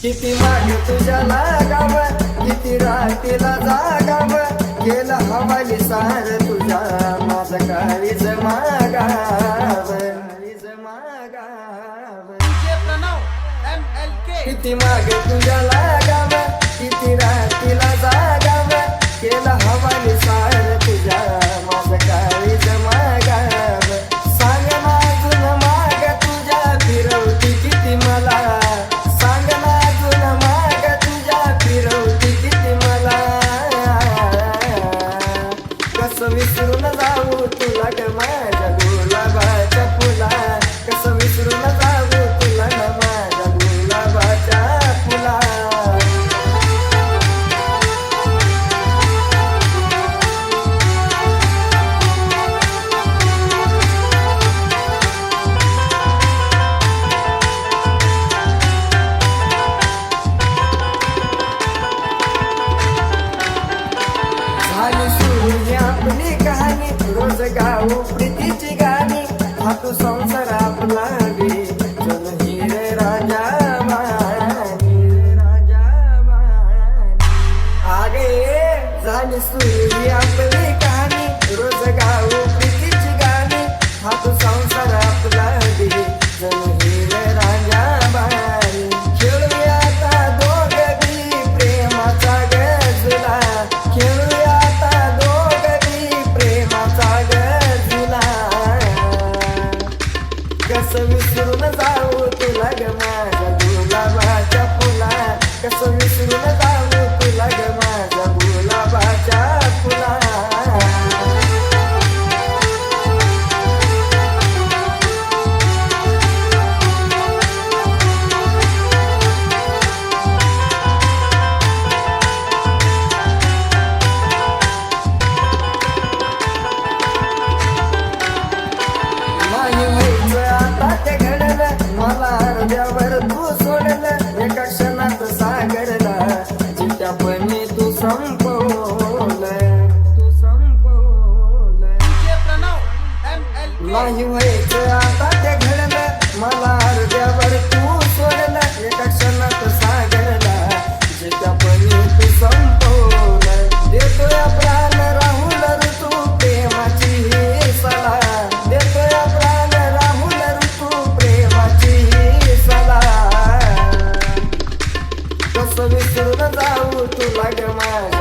किती माग तुझ्या लागाव, किती रात्रीला जागाव, केला हवाली सार तुझ्या माझ काळीज मागाव, किती माग तुझ्या लागाव, किती रात्रीला जागाव, केला हवाली सार तुझ्या माझ काळीज मागाव. सांग ना अजून माग तुझ्या फिरवती किती मला, सांग ना अजून माग तुझ्या फिरवती किती मला. कसं विसरून जाऊ तुला ग माझ्या गुलाबाच्या फुला, कसं विसरून जाऊ तुला ग माझ्या गुलाबाच्या फुला. झाली सुरू आपली कहाणी, रोज गाऊ प्रीतीची गाणी, हा तू संसार आपला गे चल हिरे राजा मानी, राजा मानी. आगे झाली सुरू आपली कहाणी, रोज गाऊ प्रीतीची गाणी, हा तू संसार आपला गे चल हिरे राजा मानी. खेळूया आता दोघी प्रेमाचा गजला, खेळूया आता दोघी प्रेमाचा गजला. कसं विसरून जाऊ तुला ग माझ्या गुलाबाच्या फुला, कसं विसरून जाऊ तुला ग माझ्या गुलाबाच्या फुला. नाही व्हायचं आता ते घडलं, मला हृदयावर तू सोडलं, एका क्षणात सागरला चिट्ट्यापणी तू संपवलं, तू संपवलं. नाही व्हायचं आता ते घडलं, मला हृदयावर तू सोडलं, एका क्षणात सागरला चिट्ट्यापणी तू संपवलं. देतोय प्राण राहुल ऋतू प्रेमाची ही सला, देतोय प्राण राहुल ऋतू प्रेमाची ही सला. कसं विसरून जाऊ तुला ग माझ्या